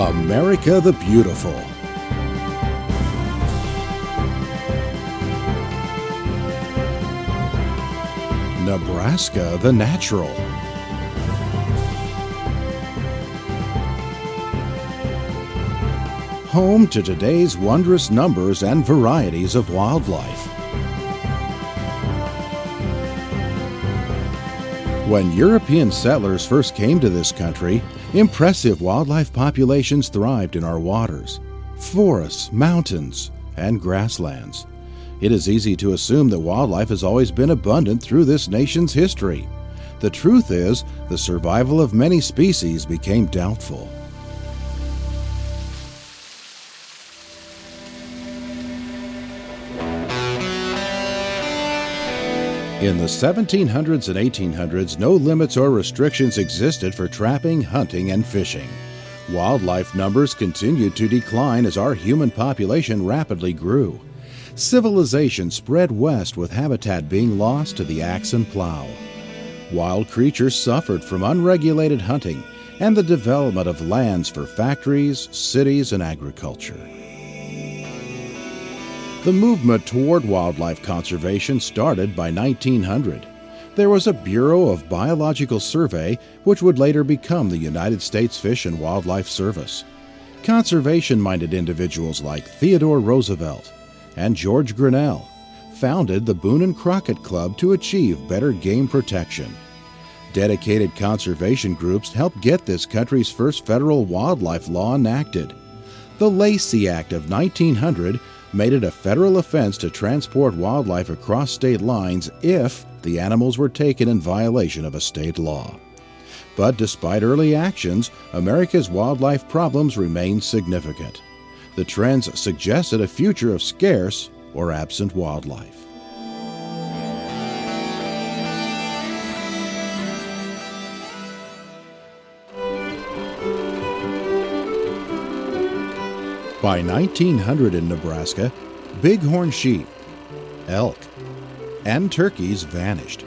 America the Beautiful. Nebraska the Natural. Home to today's wondrous numbers and varieties of wildlife. When European settlers first came to this country, impressive wildlife populations thrived in our waters, forests, mountains, and grasslands. It is easy to assume that wildlife has always been abundant through this nation's history. The truth is, the survival of many species became doubtful. In the 1700s and 1800s, no limits or restrictions existed for trapping, hunting, and fishing. Wildlife numbers continued to decline as our human population rapidly grew. Civilization spread west with habitat being lost to the axe and plow. Wild creatures suffered from unregulated hunting and the development of lands for factories, cities, and agriculture. The movement toward wildlife conservation started by 1900. There was a Bureau of Biological Survey, which would later become the United States Fish and Wildlife Service. Conservation-minded individuals like Theodore Roosevelt and George Grinnell founded the Boone and Crockett Club to achieve better game protection. Dedicated conservation groups helped get this country's first federal wildlife law enacted. The Lacey Act of 1900 made it a federal offense to transport wildlife across state lines if the animals were taken in violation of a state law. But despite early actions, America's wildlife problems remained significant. The trends suggested a future of scarce or absent wildlife. By 1900 in Nebraska, bighorn sheep, elk, and turkeys vanished.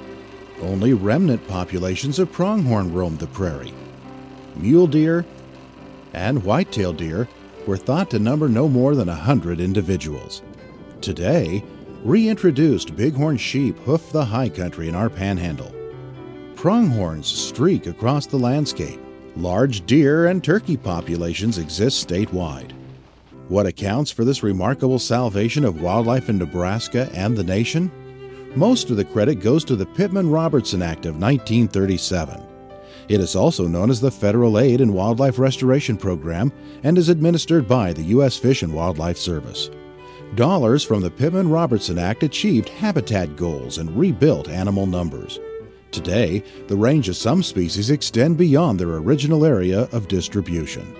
Only remnant populations of pronghorn roamed the prairie. Mule deer and white-tailed deer were thought to number no more than 100 individuals. Today, reintroduced bighorn sheep hoof the high country in our panhandle. Pronghorns streak across the landscape. Large deer and turkey populations exist statewide. What accounts for this remarkable salvation of wildlife in Nebraska and the nation? Most of the credit goes to the Pittman-Robertson Act of 1937. It is also known as the Federal Aid and Wildlife Restoration Program and is administered by the U.S. Fish and Wildlife Service. Dollars from the Pittman-Robertson Act achieved habitat goals and rebuilt animal numbers. Today, the range of some species extend beyond their original area of distribution.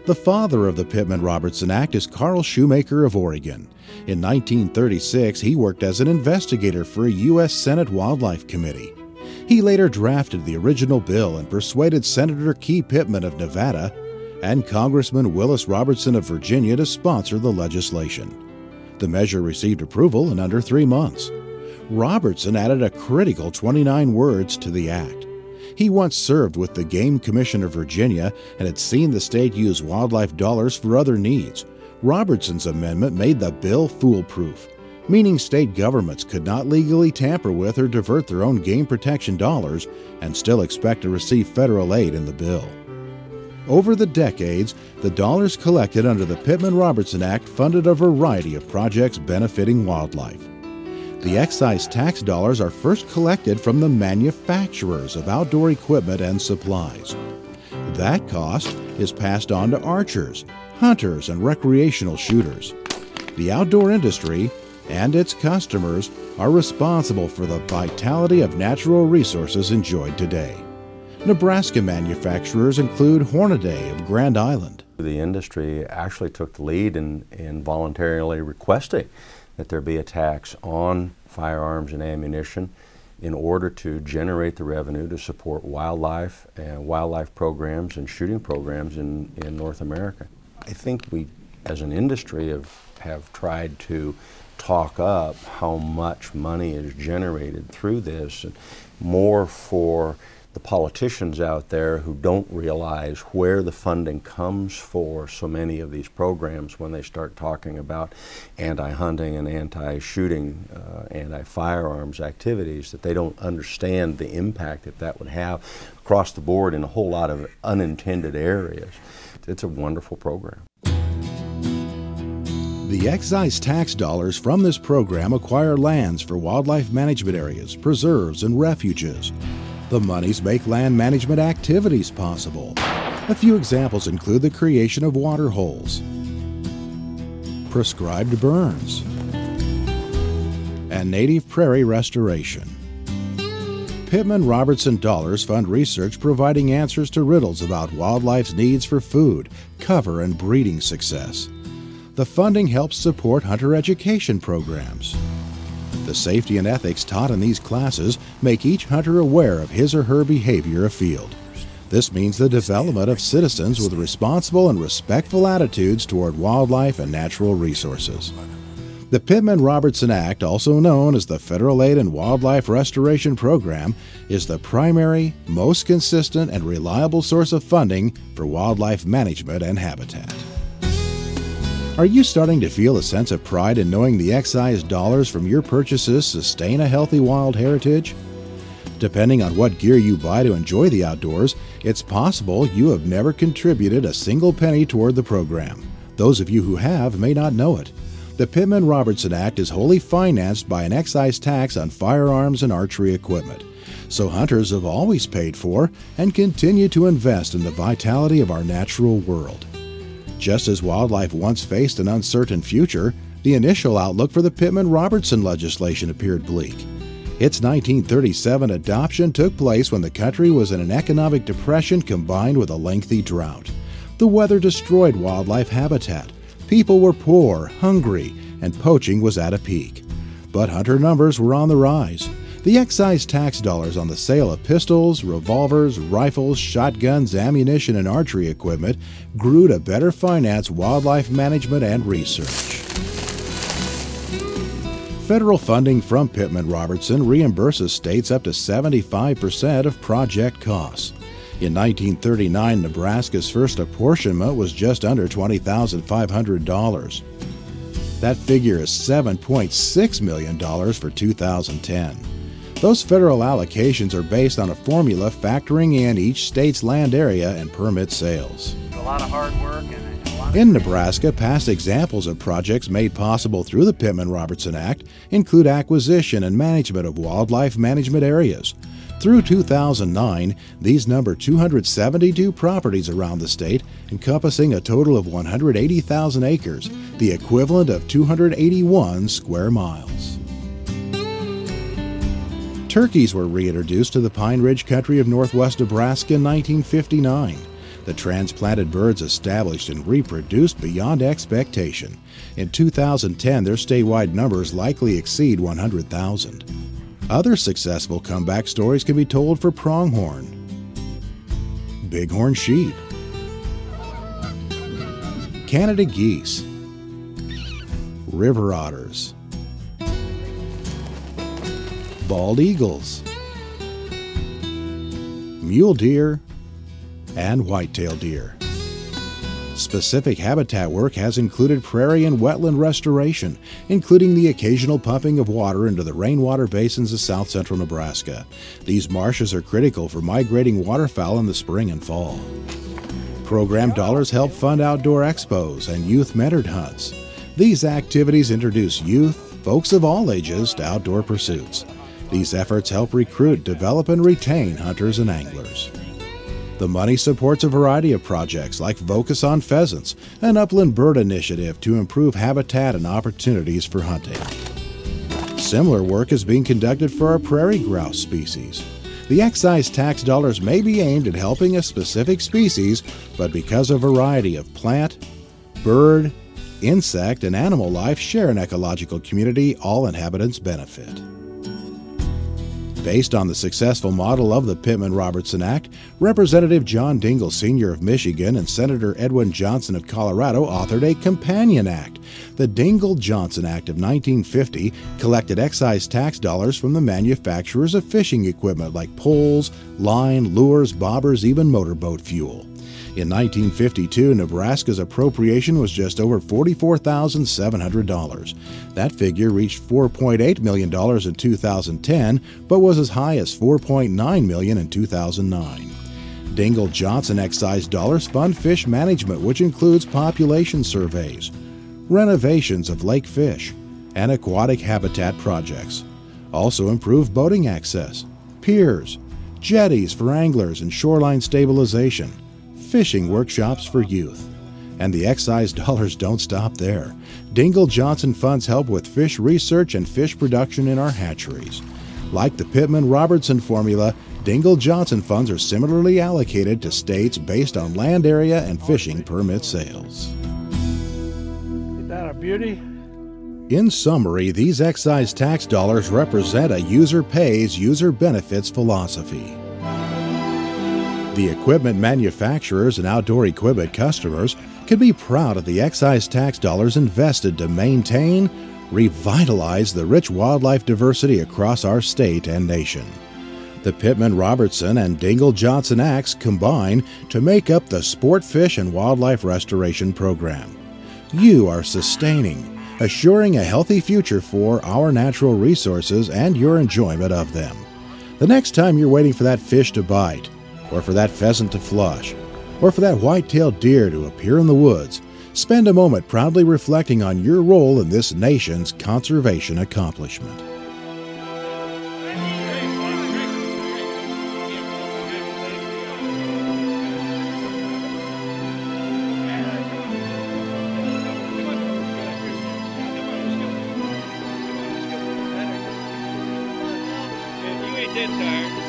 The father of the Pittman-Robertson Act is Carl Shoemaker of Oregon. In 1936, he worked as an investigator for a U.S. Senate Wildlife Committee. He later drafted the original bill and persuaded Senator Key Pittman of Nevada and Congressman Willis Robertson of Virginia to sponsor the legislation. The measure received approval in under 3 months. Robertson added a critical 29 words to the act. He once served with the Game Commission of Virginia and had seen the state use wildlife dollars for other needs. Robertson's amendment made the bill foolproof, meaning state governments could not legally tamper with or divert their own game protection dollars and still expect to receive federal aid in the bill. Over the decades, the dollars collected under the Pittman-Robertson Act funded a variety of projects benefiting wildlife. The excise tax dollars are first collected from the manufacturers of outdoor equipment and supplies. That cost is passed on to archers, hunters, and recreational shooters. The outdoor industry and its customers are responsible for the vitality of natural resources enjoyed today. Nebraska manufacturers include Hornaday of Grand Island. The industry actually took the lead in voluntarily requesting that there be a tax on firearms and ammunition in order to generate the revenue to support wildlife and wildlife programs and shooting programs in North America. I think we, as an industry, have tried to talk up how much money is generated through this, and more for the politicians out there who don't realize where the funding comes for so many of these programs when they start talking about anti-hunting and anti-shooting, anti-firearms activities, that they don't understand the impact that would have across the board in a whole lot of unintended areas. It's a wonderful program. The excise tax dollars from this program acquire lands for wildlife management areas, preserves, and refuges. The monies make land management activities possible. A few examples include the creation of water holes, prescribed burns, and native prairie restoration. Pittman-Robertson dollars fund research providing answers to riddles about wildlife's needs for food, cover, and breeding success. The funding helps support hunter education programs. The safety and ethics taught in these classes make each hunter aware of his or her behavior afield. This means the development of citizens with responsible and respectful attitudes toward wildlife and natural resources. The Pittman-Robertson Act, also known as the Federal Aid and Wildlife Restoration Program, is the primary, most consistent, and reliable source of funding for wildlife management and habitat. Are you starting to feel a sense of pride in knowing the excise dollars from your purchases sustain a healthy wild heritage? Depending on what gear you buy to enjoy the outdoors, it's possible you have never contributed a single penny toward the program. Those of you who have may not know it. The Pittman-Robertson Act is wholly financed by an excise tax on firearms and archery equipment. So hunters have always paid for and continue to invest in the vitality of our natural world. Just as wildlife once faced an uncertain future, the initial outlook for the Pittman-Robertson legislation appeared bleak. Its 1937 adoption took place when the country was in an economic depression combined with a lengthy drought. The weather destroyed wildlife habitat. People were poor, hungry, and poaching was at a peak. But hunter numbers were on the rise. The excise tax dollars on the sale of pistols, revolvers, rifles, shotguns, ammunition, and archery equipment grew to better finance wildlife management and research. Federal funding from Pittman-Robertson reimburses states up to 75% of project costs. In 1939, Nebraska's first apportionment was just under $20,500. That figure is $7.6 million for 2010. Those federal allocations are based on a formula factoring in each state's land area and permit sales. A lot of hard work and a lot of... In Nebraska, past examples of projects made possible through the Pittman-Robertson Act include acquisition and management of wildlife management areas. Through 2009, these number 272 properties around the state, encompassing a total of 180,000 acres, the equivalent of 281 square miles. Turkeys were reintroduced to the Pine Ridge country of northwest Nebraska in 1959. The transplanted birds established and reproduced beyond expectation. In 2010, their statewide numbers likely exceed 100,000. Other successful comeback stories can be told for pronghorn, bighorn sheep, Canada geese, river otters, bald eagles, mule deer, and whitetail deer. Specific habitat work has included prairie and wetland restoration, including the occasional pumping of water into the rainwater basins of south-central Nebraska. These marshes are critical for migrating waterfowl in the spring and fall. Program dollars help fund outdoor expos and youth-mentored hunts. These activities introduce youth, folks of all ages, to outdoor pursuits. These efforts help recruit, develop, and retain hunters and anglers. The money supports a variety of projects like Focus on Pheasants, an upland bird initiative to improve habitat and opportunities for hunting. Similar work is being conducted for our prairie grouse species. The excise tax dollars may be aimed at helping a specific species, but because a variety of plant, bird, insect, and animal life share an ecological community, all inhabitants benefit. Based on the successful model of the Pittman-Robertson Act, Representative John Dingell Sr. of Michigan and Senator Edwin Johnson of Colorado authored a companion act. The Dingell-Johnson Act of 1950 collected excise tax dollars from the manufacturers of fishing equipment like poles, line, lures, bobbers, even motorboat fuel. In 1952, Nebraska's appropriation was just over $44,700. That figure reached $4.8 million in 2010, but was as high as $4.9 million in 2009. Dingell-Johnson excise dollars fund fish management, which includes population surveys, renovations of lake fish, and aquatic habitat projects. Also improve boating access, piers, jetties for anglers and shoreline stabilization, fishing workshops for youth. And the excise dollars don't stop there. Dingell-Johnson funds help with fish research and fish production in our hatcheries. Like the Pittman-Robertson formula, Dingell-Johnson funds are similarly allocated to states based on land area and fishing permit sales. Isn't that a beauty? In summary, these excise tax dollars represent a user pays, user benefits philosophy. The equipment manufacturers and outdoor equipment customers can be proud of the excise tax dollars invested to maintain, revitalize the rich wildlife diversity across our state and nation. The Pittman-Robertson and Dingell-Johnson Acts combine to make up the Sport Fish and Wildlife Restoration Program. You are sustaining, assuring a healthy future for our natural resources and your enjoyment of them. The next time you're waiting for that fish to bite, or for that pheasant to flush, or for that white-tailed deer to appear in the woods, spend a moment proudly reflecting on your role in this nation's conservation accomplishment. You ain't dead tired.